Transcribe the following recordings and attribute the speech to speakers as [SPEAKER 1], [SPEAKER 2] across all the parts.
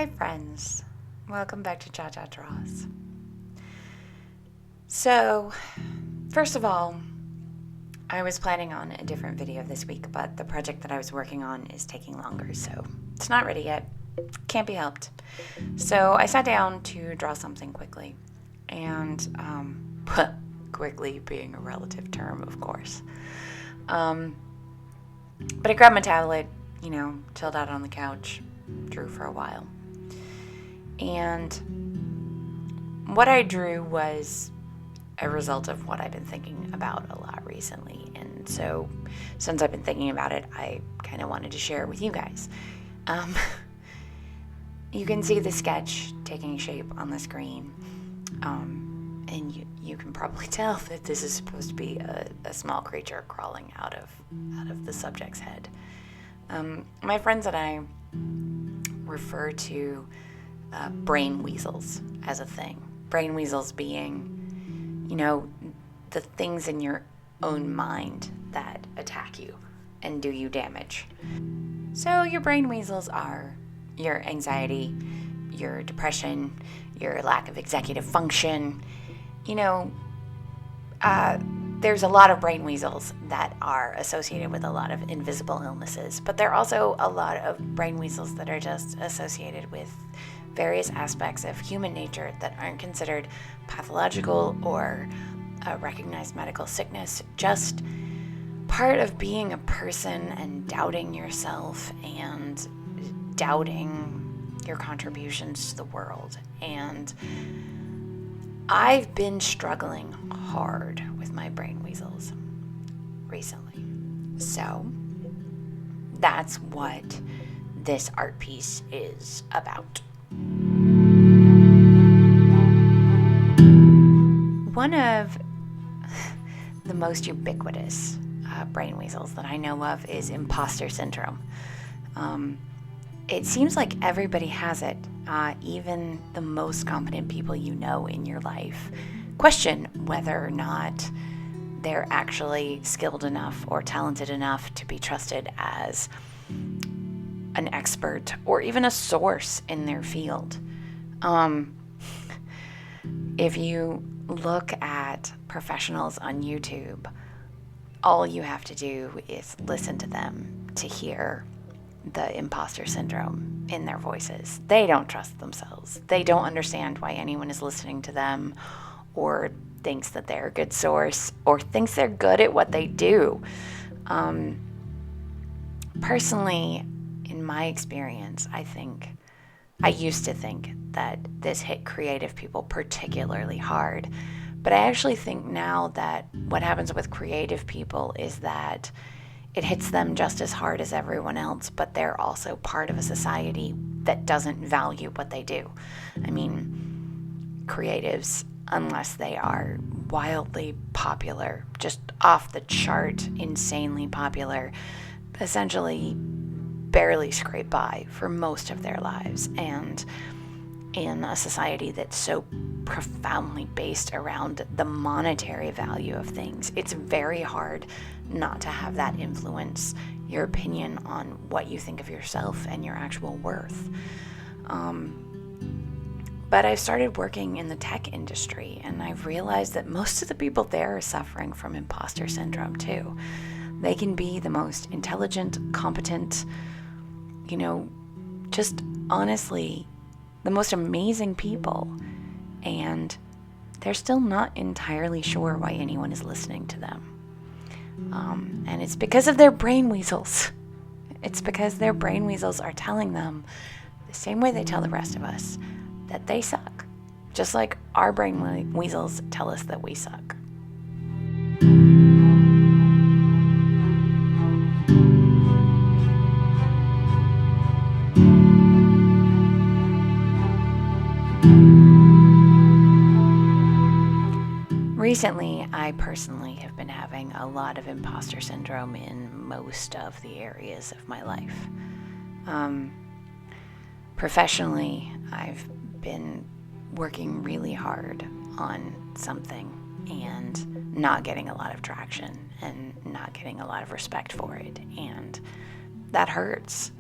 [SPEAKER 1] Hi friends, welcome back to Cha Cha Draws. So, first of all, I was planning on a different video this week, but the project that I was working on is taking longer, so it's not ready yet. Can't be helped. So I sat down to draw something quickly, and quickly being a relative term, of course. But I grabbed my tablet, chilled out on the couch, drew for a while. And what I drew was a result of what I've been thinking about a lot recently. And so since I've been thinking about it, I kind of wanted to share it with you guys. You can see the sketch taking shape on the screen. And you can probably tell that this is supposed to be a small creature crawling out of the subject's head. My friends and I refer to brain weasels as a thing. Brain weasels being, the things in your own mind that attack you and do you damage. So your brain weasels are your anxiety, your depression, your lack of executive function. There's a lot of brain weasels that are associated with a lot of invisible illnesses, but there are also a lot of brain weasels that are just associated with various aspects of human nature that aren't considered pathological or a recognized medical sickness, just part of being a person and doubting yourself and doubting your contributions to the world. And I've been struggling hard with my brain weasels recently. So that's what this art piece is about. One of the most ubiquitous brain weasels that I know of is Imposter Syndrome. It seems like everybody has it, even the most competent people you know in your life question whether or not they're actually skilled enough or talented enough to be trusted as an expert or even a source in their field. If you look at professionals on YouTube, all you have to do is listen to them to hear the imposter syndrome in their voices. They don't trust themselves. They don't understand why anyone is listening to them or thinks that they're a good source or thinks they're good at what they do. Personally, in my experience, I used to think that this hit creative people particularly hard. But I actually think now that what happens with creative people is that it hits them just as hard as everyone else, but they're also part of a society that doesn't value what they do. I mean, creatives, unless they are wildly popular, just off the chart, insanely popular, essentially barely scrape by for most of their lives. And in a society that's so profoundly based around the monetary value of things, it's very hard not to have that influence your opinion on what you think of yourself and your actual worth. But I've started working in the tech industry, and I've realized that most of the people there are suffering from imposter syndrome too. They can be the most intelligent, competent, just honestly the most amazing people, and they're still not entirely sure why anyone is listening to them. And it's because of their brain weasels. It's because their brain weasels are telling them, the same way they tell the rest of us, that they suck. Just like our brain weasels tell us that we suck. Recently, I personally have been having a lot of imposter syndrome in most of the areas of my life. Professionally, I've been working really hard on something and not getting a lot of traction and not getting a lot of respect for it, and that hurts.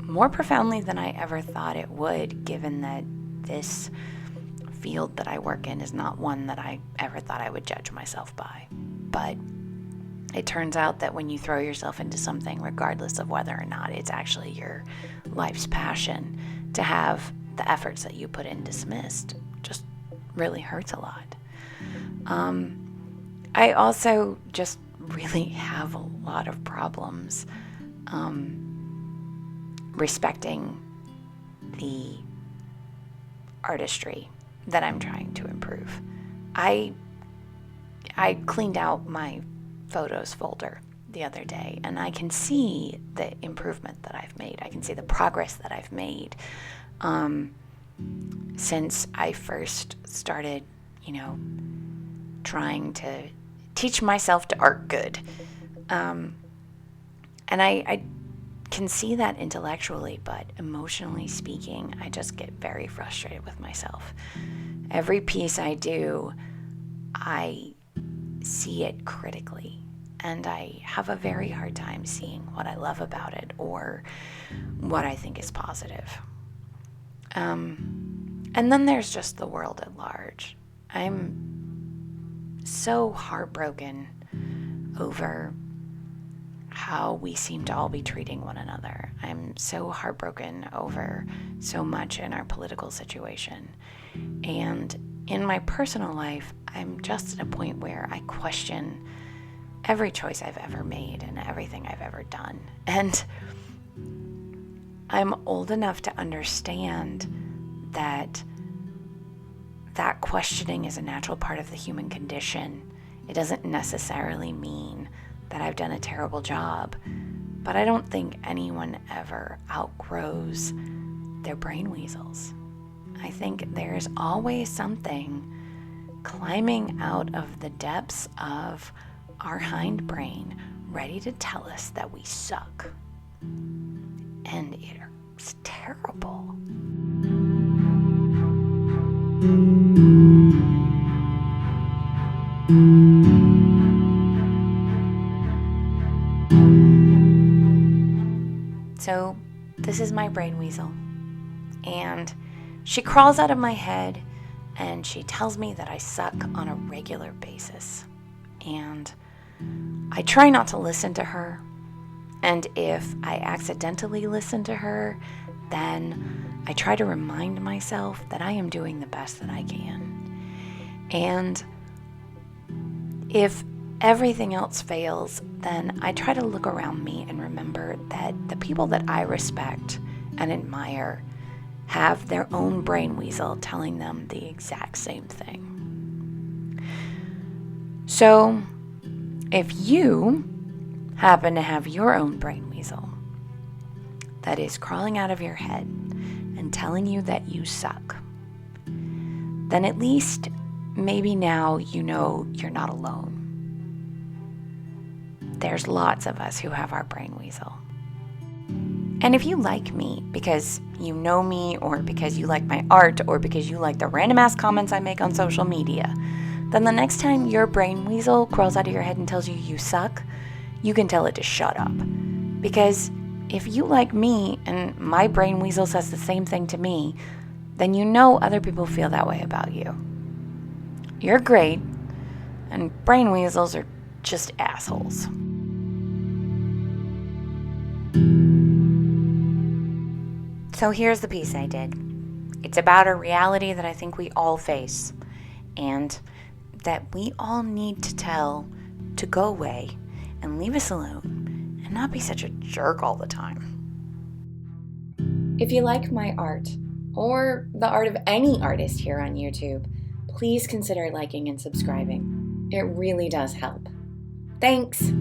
[SPEAKER 1] more profoundly than I ever thought it would, given that this field that I work in is not one that I ever thought I would judge myself by. But it turns out that when you throw yourself into something, regardless of whether or not it's actually your life's passion, to have the efforts that you put in dismissed just really hurts a lot. I also just really have a lot of problems respecting the artistry that I'm trying to improve. I cleaned out my photos folder the other day, and I can see the improvement that I've made. I can see the progress that I've made since I first started, trying to teach myself to art good. And I can see that intellectually, but emotionally speaking, I just get very frustrated with myself. Every piece I do, I see it critically, and I have a very hard time seeing what I love about it or what I think is positive. And then there's just the world at large. I'm so heartbroken over how we seem to all be treating one another. I'm so heartbroken over so much in our political situation. And in my personal life, I'm just at a point where I question every choice I've ever made and everything I've ever done. And I'm old enough to understand that questioning is a natural part of the human condition. It doesn't necessarily mean that I've done a terrible job, but I don't think anyone ever outgrows their brain weasels. I think there's always something climbing out of the depths of our hindbrain, ready to tell us that we suck. And it's terrible. So this is my brain weasel, and she crawls out of my head and she tells me that I suck on a regular basis. And I try not to listen to her, and if I accidentally listen to her, then I try to remind myself that I am doing the best that I can. And if everything else fails, then I try to look around me and remember that the people that I respect and admire have their own brain weasel telling them the exact same thing. So, if you happen to have your own brain weasel that is crawling out of your head and telling you that you suck, then at least maybe now you know you're not alone. There's lots of us who have our brain weasel. And if you like me because you know me, or because you like my art, or because you like the random ass comments I make on social media, then the next time your brain weasel crawls out of your head and tells you you suck, you can tell it to shut up. Because if you like me and my brain weasel says the same thing to me, then you know other people feel that way about you. You're great, and brain weasels are just assholes. So here's the piece I did. It's about a reality that I think we all face, and that we all need to tell to go away and leave us alone and not be such a jerk all the time. If you like my art, or the art of any artist here on YouTube, please consider liking and subscribing. It really does help. Thanks!